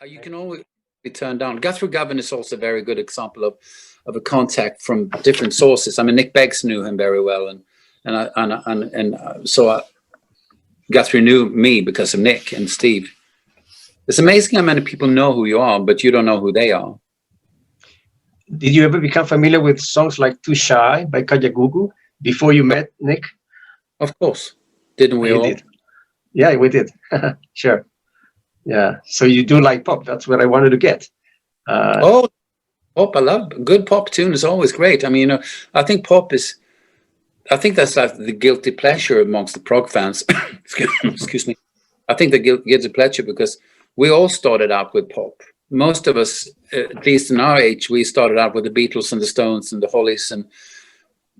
You can always be turned down. Guthrie Govan is also a very good example of a contact from different sources. I mean, Nick Beggs knew him very well, so Guthrie knew me because of Nick and Steve. It's amazing how many people know who you are, but you don't know who they are. Did you ever become familiar with songs like Too Shy by Kajagoogoo before you met Nick? Of course. Didn't we all? Did. Yeah, we did. Sure. Yeah. So you do like pop. That's what I wanted to get. Pop. I love good pop tune is always great. I mean, I think that's like the guilty pleasure amongst the prog fans. Excuse me. I think the guilty pleasure because we all started out with pop. Most of us, at least in our age, we started out with the Beatles and the Stones and the Hollies and,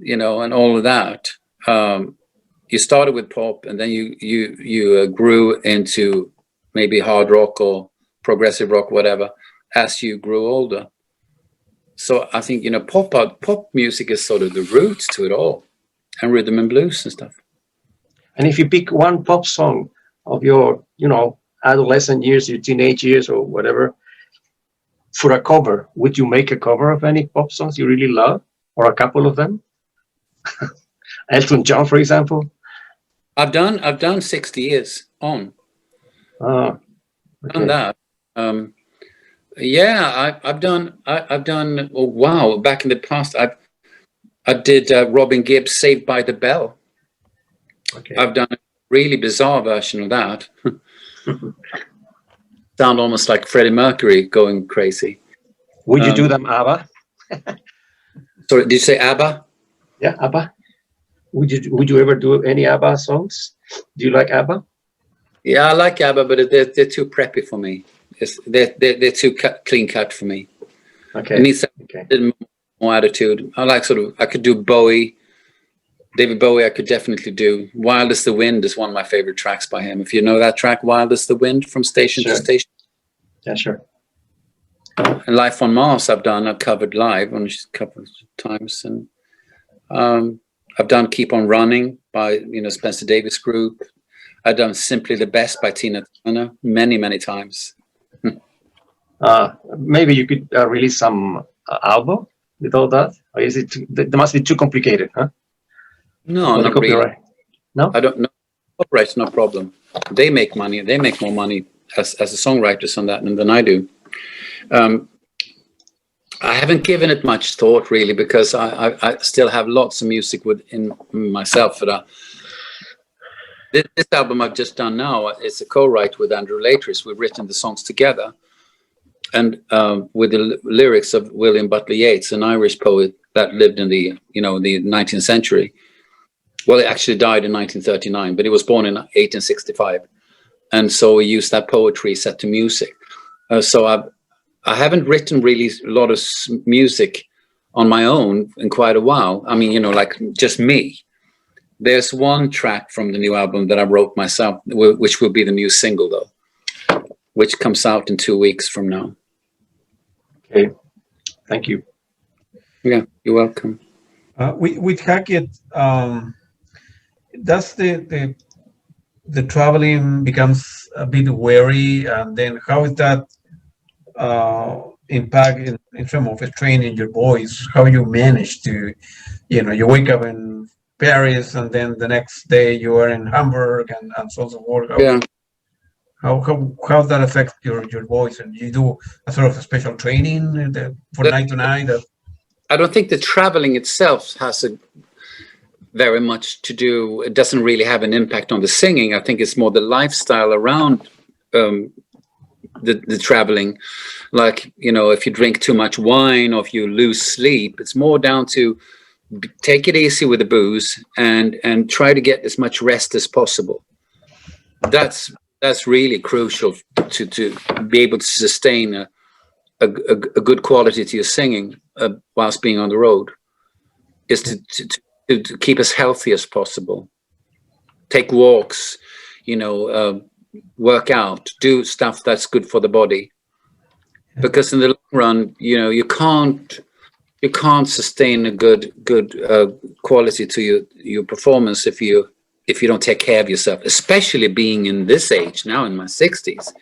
and all of that. You started with pop and then you grew into maybe hard rock or progressive rock, whatever, as you grew older. So I think, pop music is sort of the roots to it all, and rhythm and blues and stuff. And if you pick one pop song of your, adolescent years, your teenage years or whatever, for a cover, would you make a cover of any pop songs you really love, or a couple of them? Elton John, for example. I've done 60 years on. Okay. Done that. I've done. Oh wow! Back in the past, I did Robin Gibb's "Saved by the Bell." Okay. I've done a really bizarre version of that. Sound almost like Freddie Mercury going crazy. Would you do them ABBA? Sorry, did you say ABBA? Yeah, ABBA. Would you ever do any ABBA songs? Do you like ABBA? Yeah, I like ABBA, but they're too preppy for me. They're too clean cut for me. Okay. It needs a little more attitude. I could do Bowie. David Bowie, I could definitely do. Wild as the Wind is one of my favorite tracks by him. If you know that track, Wild as the Wind, from Station to Station. Yeah, sure. And Life on Mars, I've covered live on a couple of times. And I've done Keep on Running by, Spencer Davis Group. I've done Simply the Best by Tina Turner many, many times. Maybe you could release some album with all that? Or is it that must be too complicated, huh? No, not really. No? I don't know. Copyright's no problem. They make money. They make more money as a songwriters on that than I do. I haven't given it much thought really because I still have lots of music within myself. This album I've just done now is a co-write with Andrew Latris. We've written the songs together, and with the lyrics of William Butler Yeats, an Irish poet that lived in the the 19th century. Well, he actually died in 1939, but he was born in 1865, and so we used that poetry set to music. So I haven't written really a lot of music on my own in quite a while. I mean, like just me. There's one track from the new album that I wrote myself, which will be the new single, though, which comes out in 2 weeks from now. Okay, thank you. Yeah, you're welcome. With Hackett, does the traveling becomes a bit weary, and then how is that impact in terms of training your voice? How you manage to, you wake up in Paris and then the next day you are in Hamburg and so on so forth. How that affect your voice? And you do a sort of a special training for night to night? I don't think the traveling itself has very much to do. It doesn't really have an impact on the singing. I think it's more the lifestyle around the traveling. Like, if you drink too much wine or if you lose sleep, it's more down to take it easy with the booze and try to get as much rest as possible. That's really crucial to be able to sustain a good quality to your singing whilst being on the road, is to keep as healthy as possible. Take walks, work out, do stuff that's good for the body. Because in the long run, you can't sustain a good quality to your performance if you don't take care of yourself, especially being in this age now in my 60s.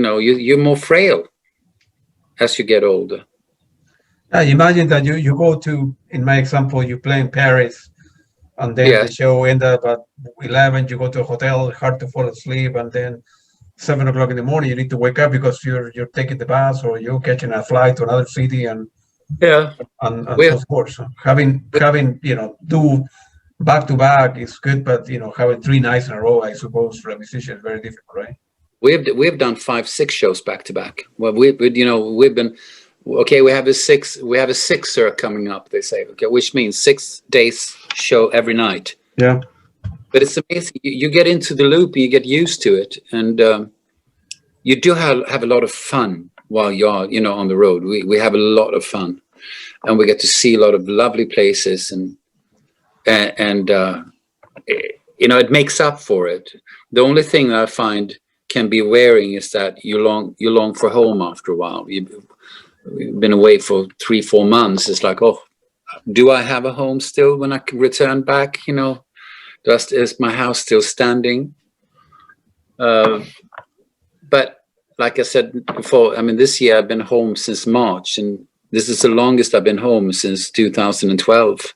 you're more frail as you get older. Imagine that you go to, in my example, you play in Paris, and then the show ends up at 11. You go to a hotel, hard to fall asleep, and then 7 o'clock in the morning you need to wake up because you're taking the bus or you're catching a flight to another city, and so forth. So having do back to back is good, but having 3 nights in a row, I suppose, for a musician is very different, right? We've done 5-6 shows back to back. Well, we've been okay. We have a sixer coming up. They say, okay, which means 6 days show every night. Yeah. But it's amazing. You get into the loop, you get used to it, and you do have a lot of fun while you're on the road. We have a lot of fun, and we get to see a lot of lovely places, and it makes up for it. The only thing that I find can be wearing is that you long for home after a while. You've been away for 3-4 months. It's like, oh, do I have a home still when I can return back? Is my house still standing? But like I said before, this year I've been home since March, and this is the longest I've been home since 2012.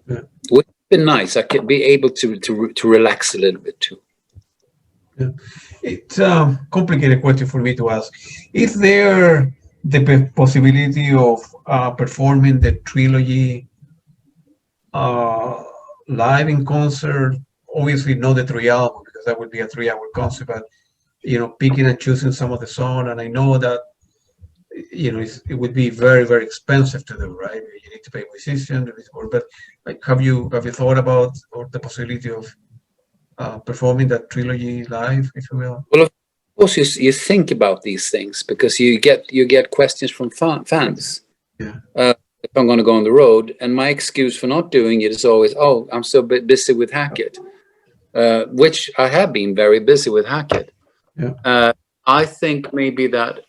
Yeah. Which has been nice. I could be able to relax a little bit too. Yeah. It's a complicated question for me to ask. Is there the possibility of performing the trilogy live in concert? Obviously not the 3 albums, because that would be a 3-hour concert, but picking and choosing some of the songs. And I know that it would be very, very expensive to do, right? You need to pay musicians, but have you thought about the possibility of performing that trilogy live, if you will? Well, of course, you think about these things because you get questions from fans. Yeah. If I'm going to go on the road, and my excuse for not doing it is always, oh, I'm so busy with Hackett, which I have been very busy with Hackett. Yeah. I think maybe that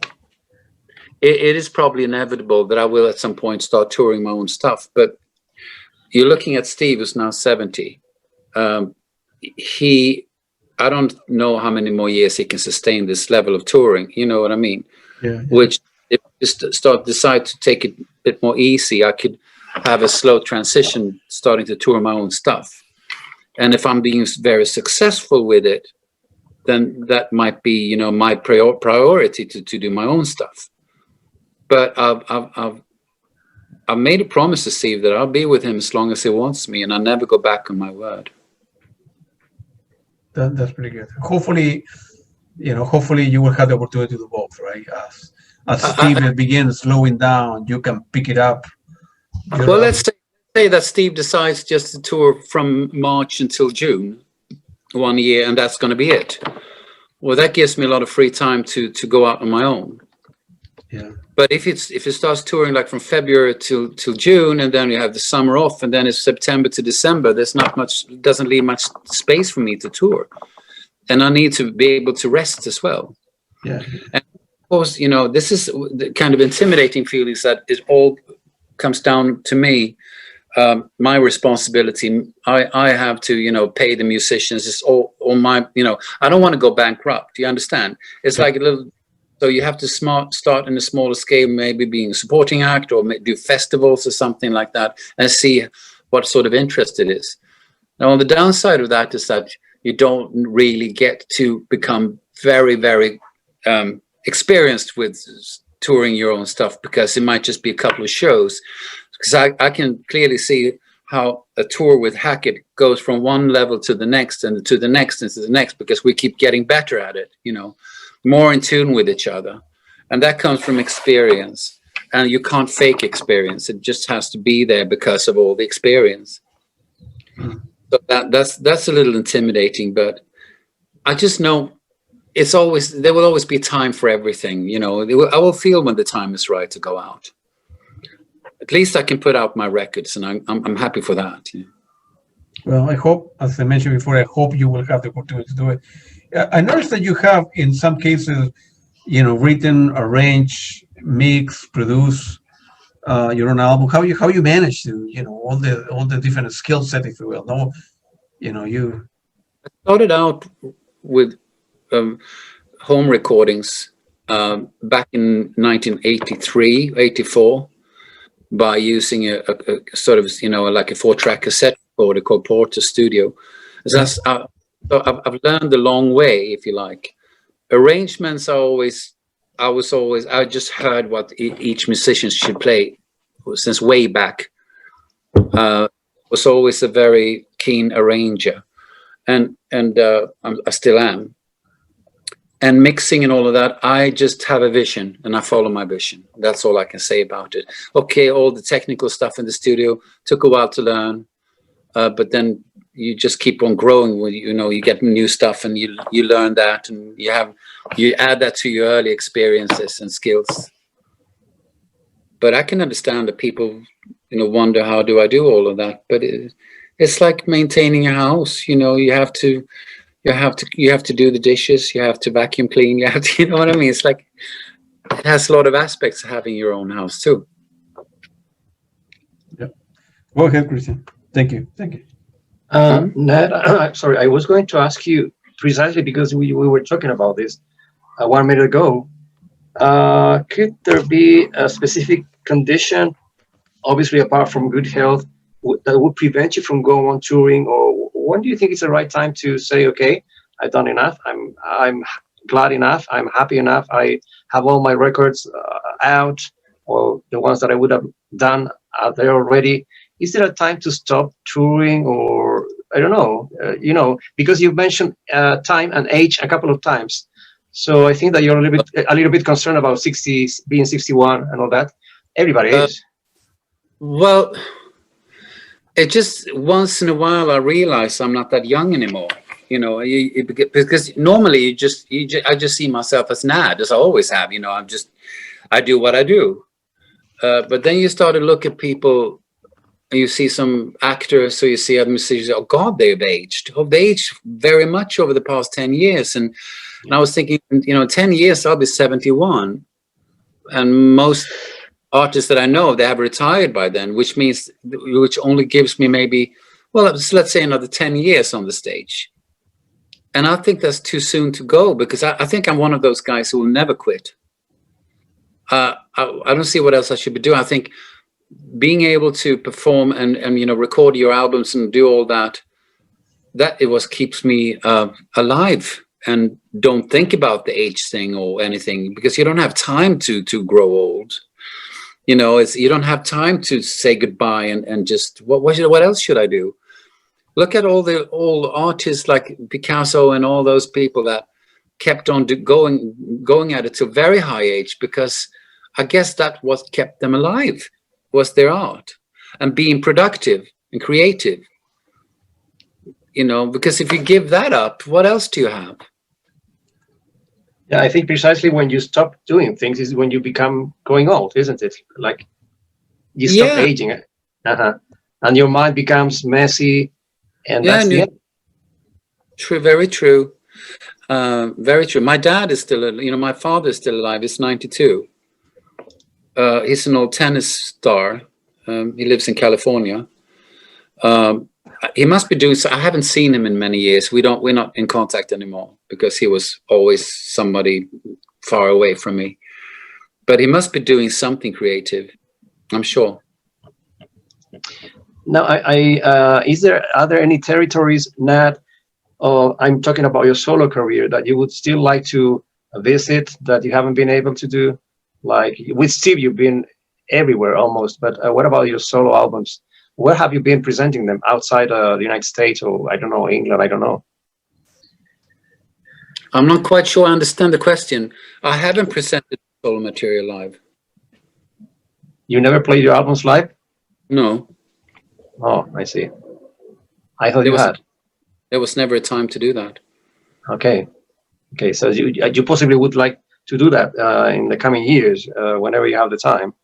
it is probably inevitable that I will at some point start touring my own stuff. But you're looking at Steve, who's now 70. I don't know how many more years he can sustain this level of touring. You know what I mean? Yeah. Which, if I decide to take it a bit more easy, I could have a slow transition starting to tour my own stuff. And if I'm being very successful with it, then that might be, my priority to do my own stuff. But I've made a promise to Steve that I'll be with him as long as he wants me, and I'll never go back on my word. That's pretty good. Hopefully you will have the opportunity to do both, right? As Steve begins slowing down, you can pick it up. Well, let's say that Steve decides just to tour from March until June 1 year, and that's going to be it. Well, that gives me a lot of free time to go out on my own. Yeah. But if it starts touring like from February till June, and then you have the summer off, and then it's September to December, there's not much, doesn't leave much space for me to tour, and I need to be able to rest as well. Yeah. And of course, this is the kind of intimidating feelings that it all comes down to me. My responsibility. I have to, pay the musicians. It's all my, I don't want to go bankrupt. You understand? It's like a little. So you have to start in a smaller scale, maybe being a supporting act or do festivals or something like that, and see what sort of interest it is. Now, on the downside of that is that you don't really get to become very, very experienced with touring your own stuff, because it might just be a couple of shows. Because I can clearly see how a tour with Hackett goes from one level to the next and to the next and to the next, because we keep getting better at it, more in tune with each other. And that comes from experience. And you can't fake experience. It just has to be there because of all the experience. So that's a little intimidating, but I just know there will always be time for everything. I will feel when the time is right to go out. At least I can put out my records, and I'm happy for that. Yeah. Well, I hope, as I mentioned before, I hope you will have the opportunity to do it. I noticed that you have, in some cases, written, arranged, mix, produce your own album. How you manage to, all the different skill set, if you will. No, you. I started out with home recordings back in 1983, 84, by using a sort of, like a 4-track cassette recorder called Porter Studio. So I've learned the long way, if you like. Arrangements I just heard what each musician should play since way back. Was always a very keen arranger, and I still am. And mixing and all of that, I just have a vision and I follow my vision. That's all I can say about it. Okay, all the technical stuff in the studio took a while to learn, but then you just keep on growing when you get new stuff and you learn that, and you add that to your early experiences and skills. But I can understand that people wonder, how do I do all of that? But it's like maintaining a house. You have to do the dishes, you have to vacuum clean, you have to, what I mean? It's like, it has a lot of aspects of having your own house too. Yeah. Go ahead, Christian. Thank you. Ned, sorry, I was going to ask you precisely because we were talking about this 1 minute ago. Could there be a specific condition, obviously apart from good health, that would prevent you from going on touring? Or when do you think it's the right time to say, okay, I've done enough, I'm glad enough, I'm happy enough, I have all my records out, or the ones that I would have done are there already? Is there a time to stop touring? Or I don't know, because you've mentioned time and age a couple of times. So I think that you're a little bit concerned about 60, being 61 and all that. Everybody is. Well, it just, once in a while I realize I'm not that young anymore. Because normally I just see myself as Nad, as I always have. I do what I do. But then you start to look at people, and you see some actors, so you see other musicians. Oh God, they've aged. Oh, they aged very much over the past 10 years. And I was thinking, 10 years, I'll be 71. And most artists that I know, they have retired by then, which only gives me maybe, let's say another 10 years on the stage. And I think that's too soon to go, because I think I'm one of those guys who will never quit. I don't see what else I should be doing. I think being able to perform and record your albums and do all that it was keeps me alive, and don't think about the age thing or anything, because you don't have time to grow old. You don't have time to say goodbye and just what else should I do? Look at all the old artists like Picasso and all those people that kept on going at it to a very high age, because I guess that what kept them alive was their art and being productive and creative. Because if you give that up, what else do you have? Yeah, I think precisely when you stop doing things is when you become growing old, isn't it? Like you stop aging, and your mind becomes messy, and that's the end. True, very true, very true. My dad is still, my father is still alive. He's 92. He's an old tennis star. He lives in California. He must be doing so. I haven't seen him in many years. We're not in contact anymore, because he was always somebody far away from me. But he must be doing something creative, I'm sure. Now, are there any territories, Nat, I'm talking about your solo career, that you would still like to visit that you haven't been able to do? Like with Steve, you've been everywhere almost, but what about your solo albums? Where have you been presenting them outside the United States, or I don't know, England? I don't know. I'm not quite sure I understand the question. I haven't presented solo material live. You never played your albums live? No. Oh, I see. I thought you had. There was never a time to do that. Okay. So you possibly would like to do that in the coming years, whenever you have the time.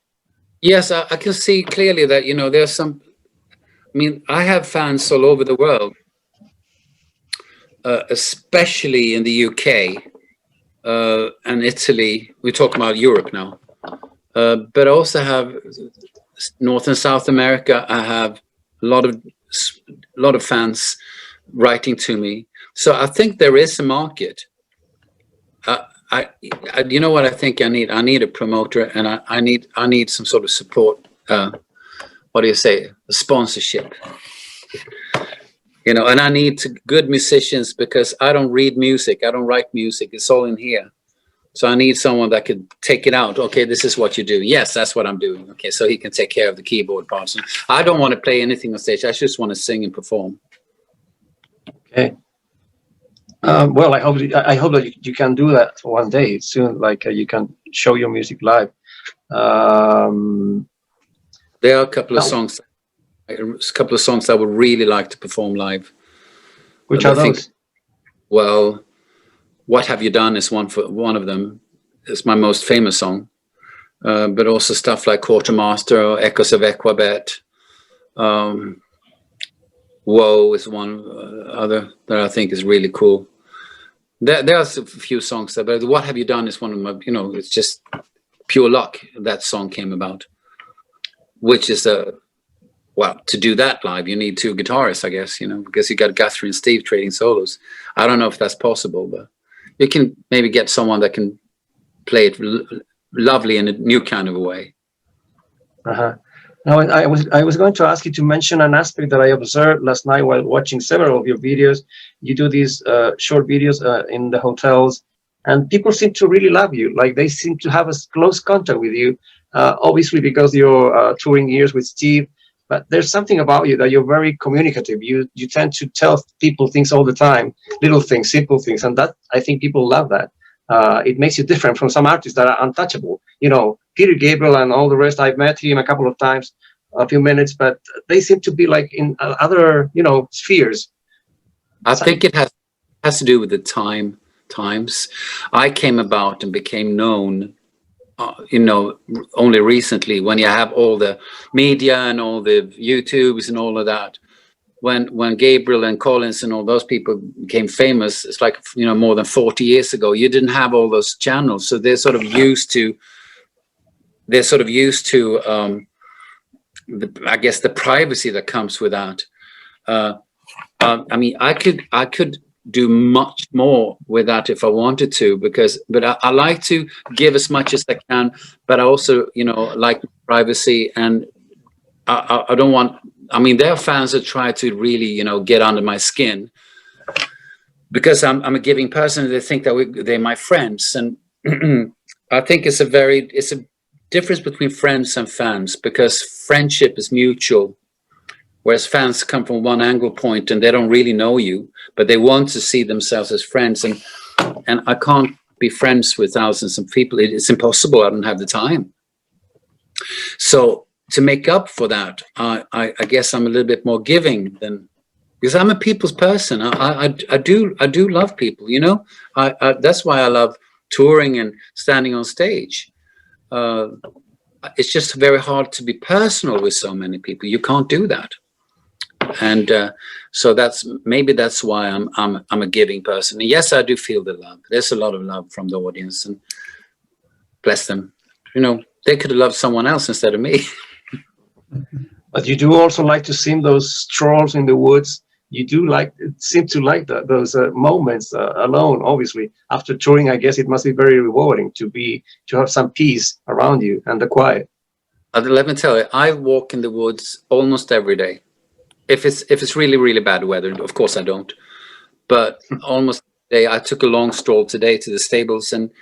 Yes, I can see clearly that, there's some. I have fans all over the world, especially in the UK and Italy. We talk about Europe now, but I also have North and South America. I have a lot of fans writing to me. So I think there is a market. you know what I think I need? I need a promoter, and I need some sort of support. What do you say? A sponsorship. You know, and I need good musicians, because I don't read music. I don't write music. It's all in here. So I need someone that could take it out. Okay, this is what you do. Yes, that's what I'm doing. Okay, so he can take care of the keyboard parts. I don't want to play anything on stage. I just want to sing and perform. Okay. Well, I hope that you can do that one day soon. Like you can show your music live. There are a couple of songs. A couple of songs I would really like to perform live. Which are those? Well, What Have You Done is one of them. It's my most famous song. But also stuff like Quartermaster or Echoes of Equabet. Whoa is one other that I think is really cool. There are a few songs there, but What Have You Done is one of my, you know, it's just pure luck that song came about. Which is well, to do that live, you need two guitarists, I guess, you know, because you got Guthrie and Steve trading solos. I don't know if that's possible, but you can maybe get someone that can play it lovely in a new kind of a way. Now, I was going to ask you to mention an aspect that I observed last night while watching several of your videos. You do these short videos in the hotels, and people seem to really love you. Like they seem to have a close contact with you, obviously because you're touring years with Steve. But there's something about you that you're very communicative. You tend to tell people things all the time, little things, simple things, and that I think people love that. It makes you different from some artists that are untouchable. You know, Peter Gabriel and all the rest. I've met him a couple of times, a few minutes, but they seem to be like in other, you know, spheres. I think it has to do with the times. I came about and became known. You know, only recently, when you have all the media and all the YouTubes and all of that, when Gabriel and Collins and all those people became famous, it's like, you know, more than 40 years ago. You didn't have all those channels, so they're sort of used to I guess the privacy that comes with that. I mean, I could do much more with that if I wanted to, but I like to give as much as I can, but I also, you know, like privacy, and I don't want, I mean, there are fans that try to really, you know, get under my skin because I'm a giving person. They think that they're my friends, and I think it's a difference between friends and fans, because friendship is mutual. Whereas fans come from one angle point and they don't really know you, but they want to see themselves as friends. And I can't be friends with thousands of people. It's impossible. I don't have the time. So to make up for that, I guess I'm a little bit more giving than, because I'm a people's person. I do love people, you know. That's why I love touring and standing on stage. It's just very hard to be personal with so many people. You can't do that. And so that's why I'm a giving person. And yes, I do feel the love. There's a lot of love from the audience, and bless them. You know, they could have loved someone else instead of me. But you do also like to sing those strolls in the woods. You do seem to like those moments alone. Obviously, after touring, I guess it must be very rewarding to have some peace around you and the quiet. Let me tell you, I walk in the woods almost every day. If it's really, really bad weather, of course I don't. But almost every day, I took a long stroll today to the stables, and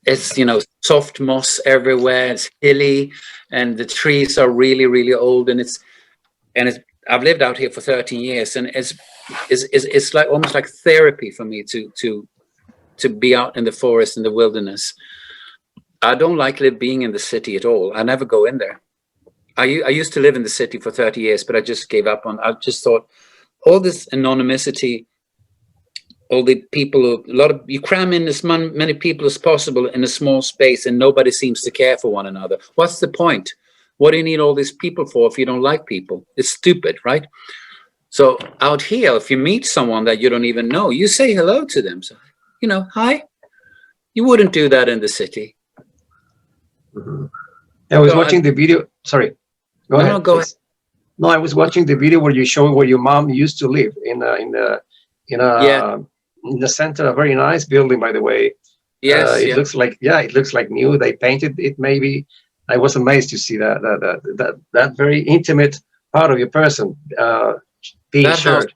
it's, you know, soft moss everywhere. It's hilly, and the trees are really, really old. And I've lived out here for 13 years, and it's like almost like therapy for me to be out in the forest, in the wilderness. I don't like being in the city at all. I never go in there. I used to live in the city for 30 years, but I just gave up on. I just thought all this anonymity, all the people, you cram in as many people as possible in a small space, and nobody seems to care for one another. What's the point? What do you need all these people for if you don't like people? It's stupid, right? So out here, if you meet someone that you don't even know, you say hello to them. So, you know, hi. You wouldn't do that in the city. Mm-hmm. I was watching the video. Sorry. Go ahead. Go ahead. No, I was watching the video where you show where your mom used to live in the center, a very nice building, by the way. Yes, It yeah. looks like, yeah, it looks like new. They painted it maybe. I was amazed to see that very intimate part of your person being That house, shared.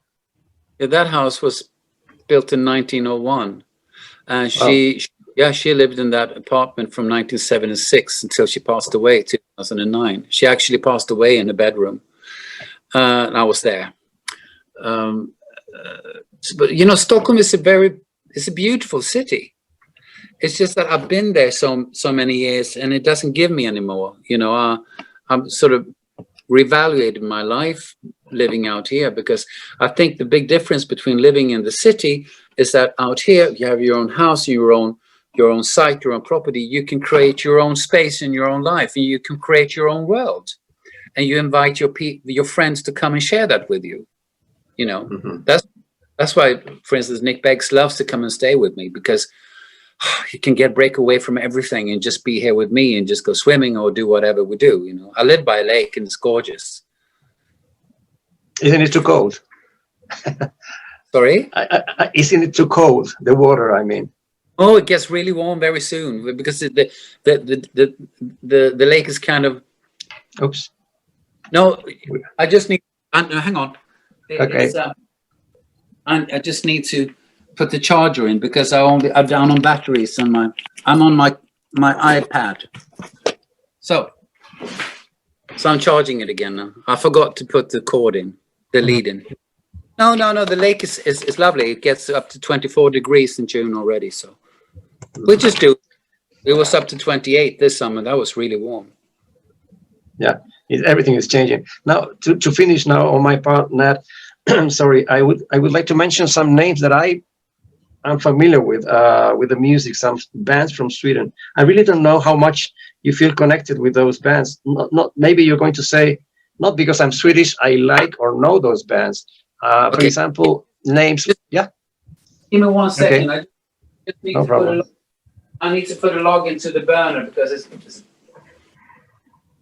yeah, that house was built in 1901, and Wow. she lived in that apartment from 1976 until she passed away 2009. She actually passed away in a bedroom, and I was there. But you know, Stockholm is it's a beautiful city. It's just that I've been there so many years, and it doesn't give me anymore. You know, I'm sort of reevaluating my life living out here, because I think the big difference between living in the city is that out here you have your own house, your own site, your own property. You can create your own space in your own life, and you can create your own world, and you invite your friends to come and share that with you. You know, Mhm. that's why, for instance, Nick Beggs loves to come and stay with me, because he can break away from everything and just be here with me and just go swimming or do whatever we do. You know, I live by a lake and it's gorgeous. Isn't it too cold? Sorry? Isn't it too cold? The water, I mean. Oh, it gets really warm very soon, because the lake is kind of. Oops. No, I just need. Hang on. Okay. I just need to put the charger in, because I'm down on batteries and I'm on my iPad. So I'm charging it again now. I forgot to put the cord in, the lead in. No. The lake is lovely. It gets up to 24 degrees in June already. So we just do. It was up to 28 this summer. That was really warm. Yeah, everything is changing. Now, to finish now on my part, Nat, sorry, I would like to mention some names that I'm familiar with the music, some bands from Sweden. I really don't know how much you feel connected with those bands. Not maybe you're going to say, not because I'm Swedish, I like or know those bands. For Okay. example, names. Yeah. Give me 1 second. Okay. I just need No to problem. I need to put a log into the burner, because it's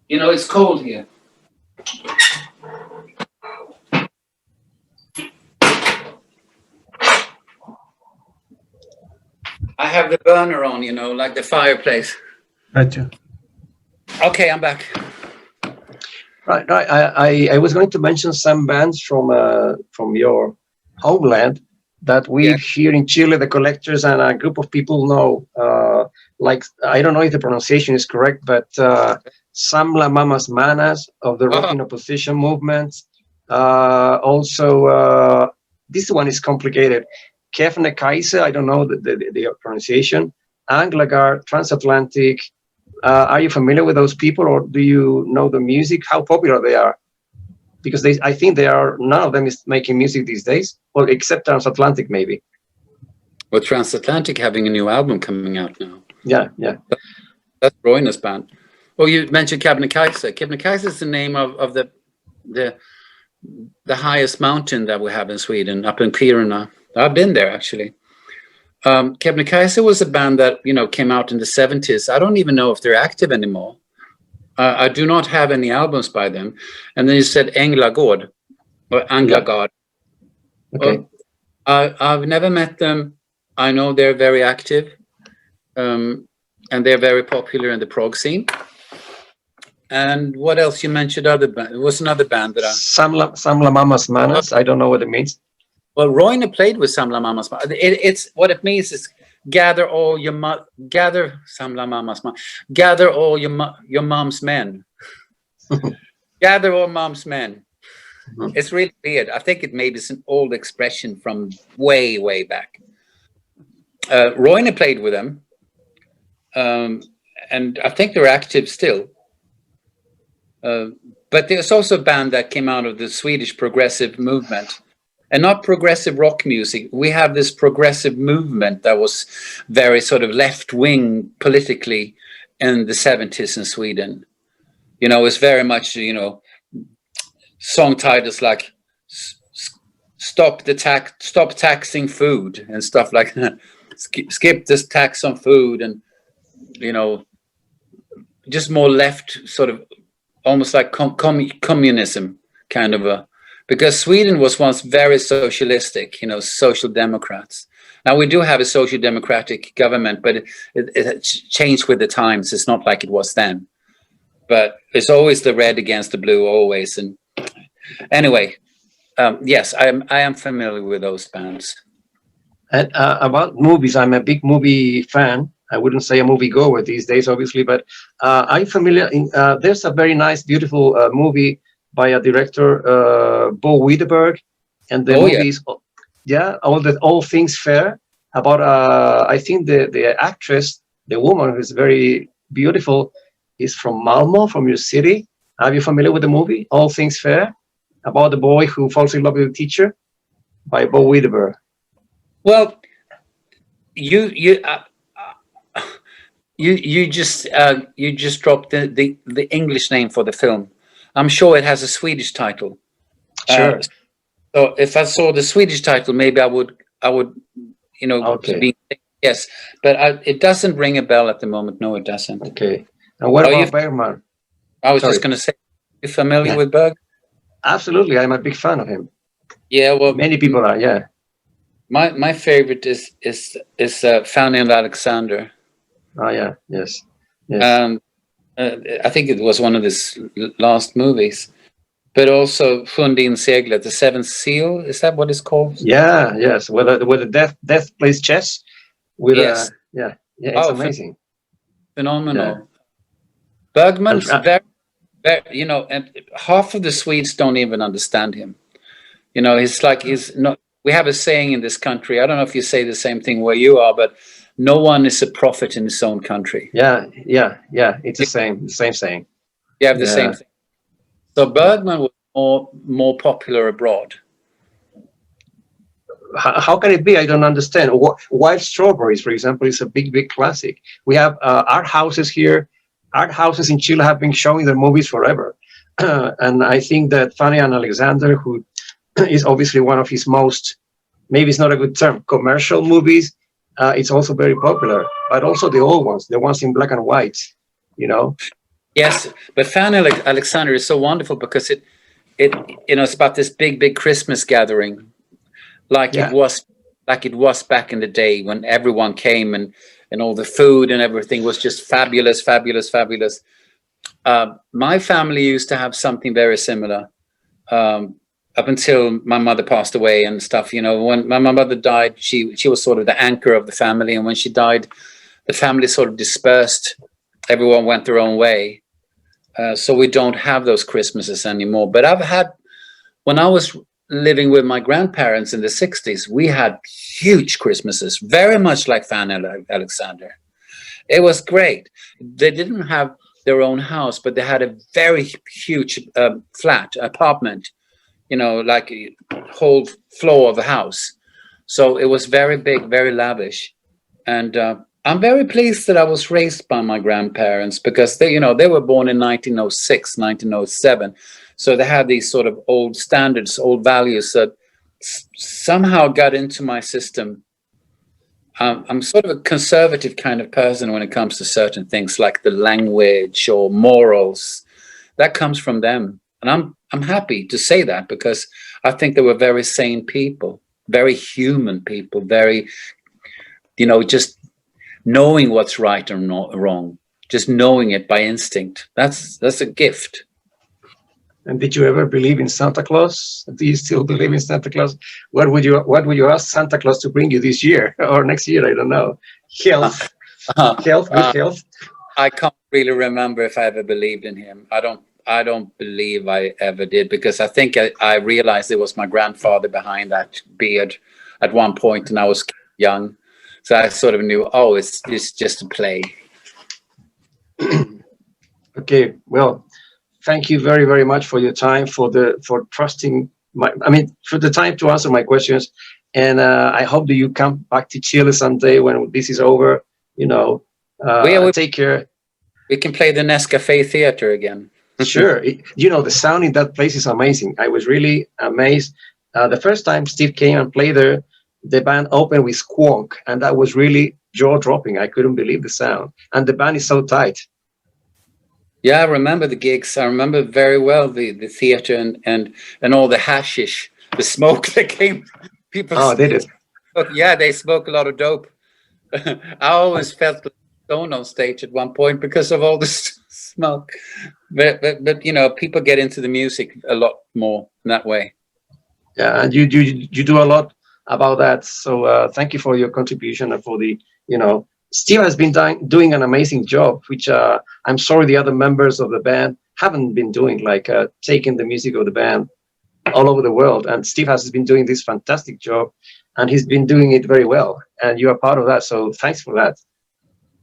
you know, it's cold here. I have the burner on, you know, like the fireplace. Gotcha. Okay, I'm back. Right. I was going to mention some bands from your homeland that we here in Chile, the Collectors, and a group of people know. Like, I don't know if the pronunciation is correct, but Samla Mamas Manas of the Rock in Opposition movement. Also, this one is complicated. Kefne Kaiser, I don't know the pronunciation. Anglagar, Transatlantic. Are you familiar with those people, or do you know the music? How popular they are? Because I think none of them is making music these days, well, except Transatlantic maybe. Well, Transatlantic having a new album coming out now. Yeah. That's Royna's band. Well, you mentioned Kebnekaise. Kebnekaise is the name of the highest mountain that we have in Sweden, up in Kiruna. I've been there actually. Kebnekaise was a band that, you know, came out in the 70s. I don't even know if they're active anymore. I do not have any albums by them. And then you said Englagård or Anglagard. Okay. I've never met them. I know they're very active, and they're very popular in the prog scene. And what else you mentioned? Other band. It was another band that Samla Mamas Manas. I don't know what it means. Well, Royna played with Samla Mamas. It's what it means is gather all your Samla Mamas, gather all your mom's men. Gather all mom's men. Mm-hmm. It's really weird. I think it maybe is an old expression from way back. Royna played with them, and I think they're active still. But there's also a band that came out of the Swedish progressive movement. And not progressive rock music. We have this progressive movement that was very sort of left-wing politically in the 70s in Sweden. You know, it's very much, you know, song titles like stop taxing food and stuff like that. Skip this tax on food, and, you know, just more left, sort of almost like communism kind of a because Sweden was once very socialistic, social democrats. Now we do have a social democratic government, but it changed with the times. It's not like it was then. But it's always the red against the blue, always. And anyway, yes, I am familiar with those bands. And about movies, I'm a big movie fan. I wouldn't say a movie goer these days, obviously, but I'm familiar. There's a very nice, beautiful movie by a director, Bo Widerberg, and the movie is, All Things Fair, about I think the actress, the woman who's very beautiful, is from Malmö, from your city. Are you familiar with the movie All Things Fair, about the boy who falls in love with the teacher, by Bo Widerberg? Well, you just dropped the English name for the film. I'm sure it has a Swedish title. Sure. So if I saw the Swedish title, maybe I would, Okay. yes. But it doesn't ring a bell at the moment. No, it doesn't. Okay. And what about Bergman? I was Sorry. just going to say, you familiar with Berg? Absolutely, I'm a big fan of him. Yeah, well, Many people are. Yeah. My favorite is Fanny and Alexander. Oh yeah. Yes. Yes. I think it was one of his last movies, but also Fundin Seglet, the Seventh Seal. Is that what it's called? Yeah. Yes. Where the death plays chess. With Yes. yeah. It's amazing. Phenomenal. Yeah. Bergman's very, and half of the Swedes don't even understand him. He's not. We have a saying in this country. I don't know if you say the same thing where you are, but no one is a prophet in his own country. Yeah. It's the same saying. You have the same thing. So Bergman was more popular abroad. How can it be? I don't understand. Wild Strawberries, for example, is a big classic. We have art houses here. Art houses in Chile have been showing their movies forever. And I think that Fanny and Alexander, who is obviously one of his most, maybe it's not a good term, commercial movies, it's also very popular. But also the old ones, the ones in black and white, Yes, but Fanny Alexander is so wonderful because it's about this big Christmas gathering, it was back in the day when everyone came and all the food and everything was just fabulous. My family used to have something very similar up until my mother passed away and stuff. When my mother died, she was sort of the anchor of the family, and when she died, the family sort of dispersed. Everyone went their own way. So we don't have those Christmases anymore. But when I was living with my grandparents in the 60s, we had huge Christmases, very much like Fanny Alexander. It was great. They didn't have their own house, but they had a very huge apartment, like a whole floor of a house. So it was very big, very lavish. And I'm very pleased that I was raised by my grandparents because they were born in 1906, 1907. So they had these sort of old standards, old values that somehow got into my system. I'm sort of a conservative kind of person when it comes to certain things like the language or morals. That comes from them. And I'm happy to say that because I think they were very sane people, very human people, very, just knowing what's right or not wrong, just knowing it by instinct. That's a gift. And did you ever believe in Santa Claus? Do you still believe in Santa Claus? What would you ask Santa Claus to bring you this year or next year? I don't know. Health, good health. I can't really remember if I ever believed in him. I don't believe I ever did because I think I realized it was my grandfather behind that beard at one point, and I was young, so I sort of knew. Oh, it's just a play. Okay, well. Thank you very, very much for your time, for trusting for the time to answer my questions. And I hope that you come back to Chile someday when this is over. Take care. We can play the Nescafe Theater again. Sure. The sound in that place is amazing. I was really amazed. The first time Steve came and played there, the band opened with Squonk, and that was really jaw-dropping. I couldn't believe the sound. And the band is so tight. Yeah, I remember the gigs. I remember very well the theater and all the hashish, the smoke that came. People. Oh, they did. Yeah, they smoke a lot of dope. I always felt like stone on stage at one point because of all this smoke. But you know, people get into the music a lot more in that way. Yeah, and you do a lot about that. So thank you for your contribution and for the, you know, Steve has been doing an amazing job, which I'm sorry the other members of the band haven't been doing, like taking the music of the band all over the world. And Steve has been doing this fantastic job, and he's been doing it very well. And you are part of that, so thanks for that.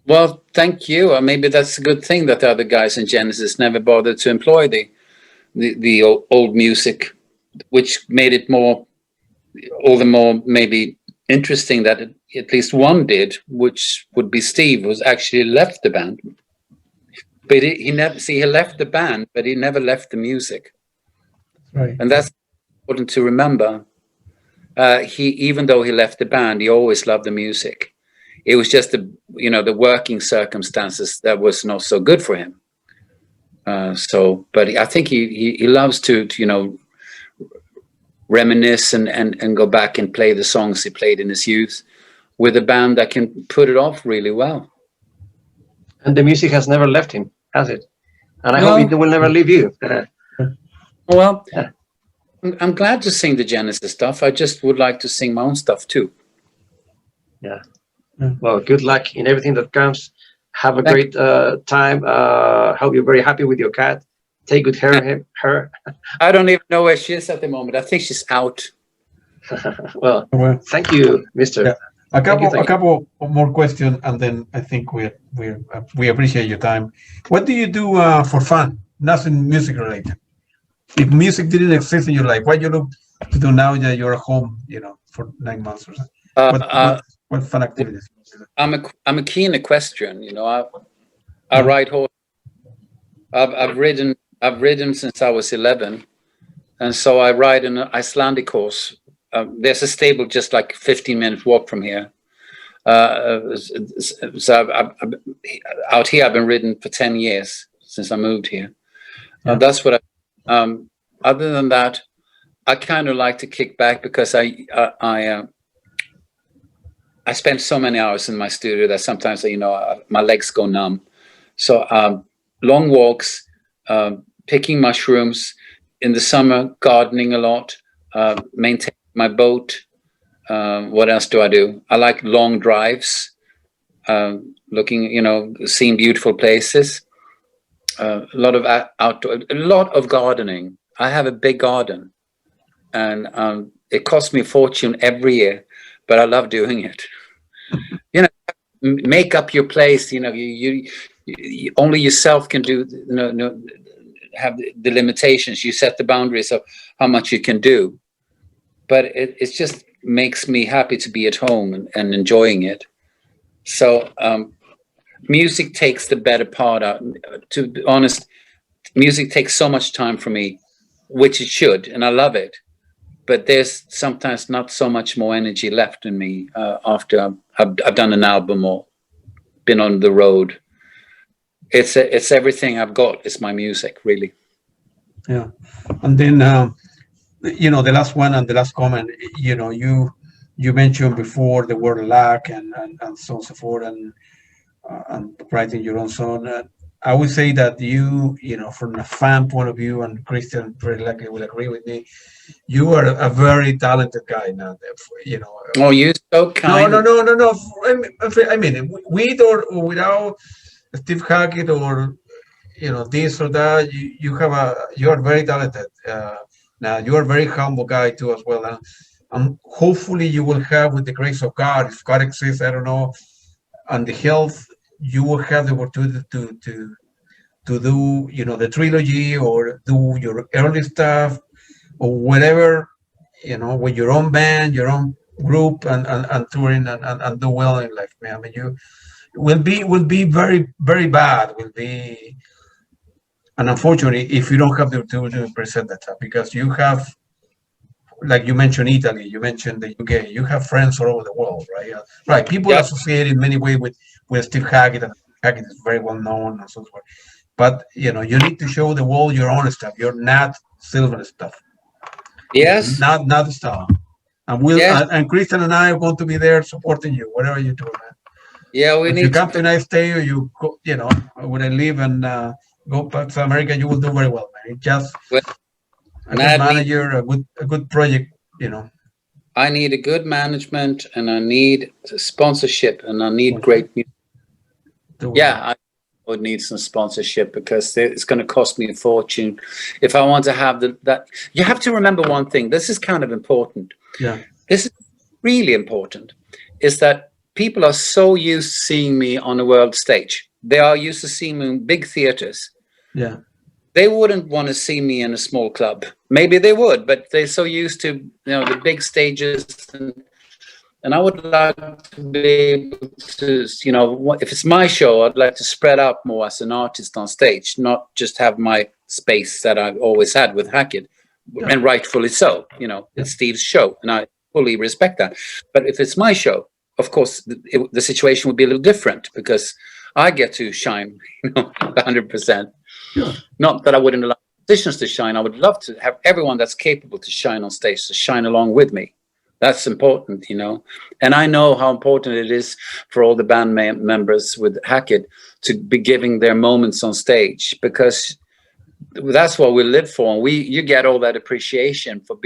Well, thank you. Maybe that's a good thing that the other guys in Genesis never bothered to employ the old music, which made it all the more maybe interesting that at least one did, which would be Steve, was actually left the band. But he left the band, but he never left the music. Right. And that's important to remember. Even though he left the band, he always loved the music. It was just the working circumstances that was not so good for him. But I think he loves to reminisce and go back and play the songs he played in his youth with a band that can put it off really well. And the music has never left him, has it? And I hope it will never leave you. Well, yeah. I'm glad to sing the Genesis stuff. I just would like to sing my own stuff too. Yeah. Well, good luck in everything that comes. Have a great time. Hope you're very happy with your cat. Take good care of her. I don't even know where she is at the moment. I think she's out. Well, thank you, Mr. Yeah. A couple more questions, and then I think we appreciate your time. What do you do for fun? Nothing music related. If music didn't exist in your life, what you look to do now that you're at home, for 9 months or so? What fun activities? I'm a keen equestrian. I ride horse. I've ridden since I was 11, and so I ride an Icelandic horse. There's a stable just like 15-minute walk from here. So out here, I've been ridden for 10 years since I moved here. That's what other than that, I kind of like to kick back because I spend so many hours in my studio that sometimes, my legs go numb. So long walks, picking mushrooms, in the summer, gardening a lot, maintaining my boat. What else do I do? I like long drives, looking, seeing beautiful places. A lot of outdoor, a lot of gardening. I have a big garden, and it costs me a fortune every year, but I love doing it. Make up your place. You only yourself can do. Have the limitations. You set the boundaries of how much you can do, but it just makes me happy to be at home and enjoying it. So music takes the better part out. To be honest, music takes so much time for me, which it should, and I love it. But there's sometimes not so much more energy left in me after I've done an album or been on the road. It's everything I've got. It's my music, really. Yeah, and then the last one and the last comment. You mentioned before the word luck and so on and so forth, and writing your own song. I would say that from a fan point of view, and Christian very likely will agree with me, you are a very talented guy now. Oh, you're so kind. No. I mean, with or without Steve Hackett or this or that, you are very talented. Now you are a very humble guy too as well, and hopefully you will have, with the grace of God, if God exists, I don't know, and the health, you will have the opportunity to do the trilogy or do your early stuff or whatever, with your own band, your own group, and touring and do well in life. I mean, you will be very, very bad. Will be, and unfortunately, if you don't have the opportunity to present that stuff, because you have, like you mentioned Italy, you mentioned the UK, you have friends all over the world, right? Right. People associate in many ways with Steve Hackett, and Hackett is very well known and so forth. but you need to show the world your own stuff, your Nad Sylvan stuff. Yes. Not style. And and Christian and I are going to be there supporting you, whatever you do, man. Yeah, we if need you come to. to United States, or you go, when I live and go back to America, you will do very well, man. It's just Well, a good manager, a good project, I need a good management, and I need sponsorship, and I need great music. Yeah, I would need some sponsorship because it's going to cost me a fortune if I want to have that. You have to remember one thing. This is kind of important. Yeah. This is really important, is that people are so used to seeing me on a world stage. They are used to seeing me in big theaters. Yeah. They wouldn't want to see me in a small club. Maybe they would, but they're so used to, the big stages. And I would like to be able to, if it's my show, I'd like to spread out more as an artist on stage, not just have my space that I've always had with Hackett, and rightfully so. It's Steve's show, and I fully respect that. But if it's my show, of course, the situation would be a little different because I get to shine, 100%. Yeah. Not that I wouldn't allow musicians to shine. I would love to have everyone that's capable to shine on stage to shine along with me. That's important, And I know how important it is for all the band members with Hackett to be giving their moments on stage, because that's what we live for. And you get all that appreciation for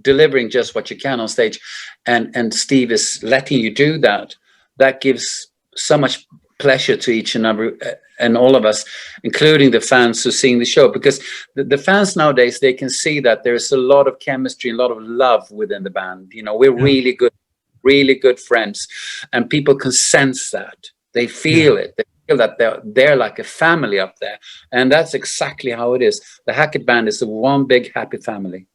delivering just what you can on stage. And Steve is letting you do that. That gives so much pleasure to each and every and all of us, including the fans who sing the show, because the fans nowadays, they can see that there's a lot of chemistry, a lot of love within the band. We're really good friends, and people can sense that. They feel it. They feel that they're like a family up there, and that's exactly how it is. The Hackett band is one big happy family.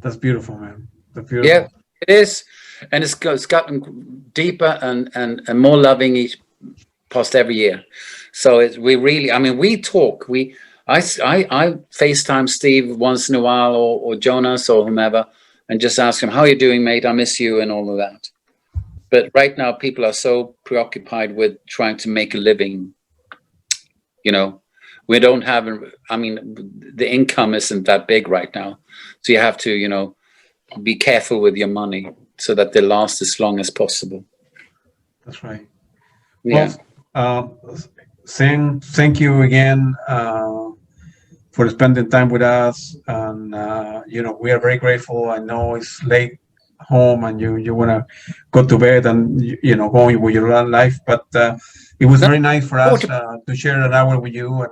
That's beautiful, man. That's beautiful. Yeah, it is, and it's gotten deeper and more loving past every year. So we talk. I FaceTime Steve once in a while, or Jonas or whomever, and just ask him, how are you doing, mate? I miss you, and all of that. But right now, people are so preoccupied with trying to make a living. We don't have, the income isn't that big right now. So you have to, be careful with your money so that they last as long as possible. That's right. Yeah. Well, thank you again for spending time with us. And, we are very grateful. I know it's late home and you want to go to bed and, going with your life. But it was very nice for us to share an hour with you. And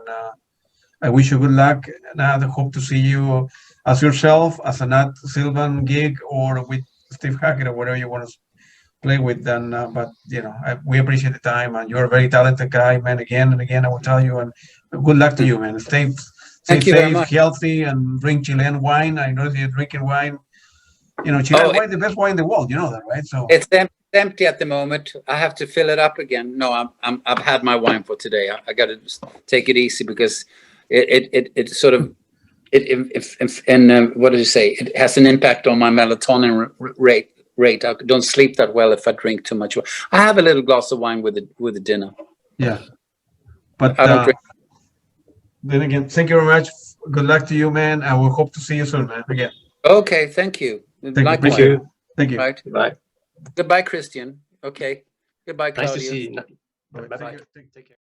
I wish you good luck. And I hope to see you as yourself, as a Nad Sylvan gig, or with Steve Hackett, or whatever you want to play with. And but we appreciate the time, and you're a very talented guy, man. Again and again, I will tell you, and good luck to you, man. Stay safe, healthy, and drink Chilean wine. I know you're drinking wine. Chilean wine, the best wine in the world. You know that, right? So it's empty at the moment. I have to fill it up again. No, I've had my wine for today. I got to take it easy because it sort of what did you say? It has an impact on my melatonin rate. I don't sleep that well if I drink too much. I have a little glass of wine with the dinner. Yeah, but I don't drink. Then again, thank you very much. Good luck to you, man. I will hope to see you soon, man. Again. Okay, thank you. Thank you. Thank you. Right. Bye. Goodbye, Christian. Okay. Goodbye, Claudio. Nice to see you. Bye. Take care.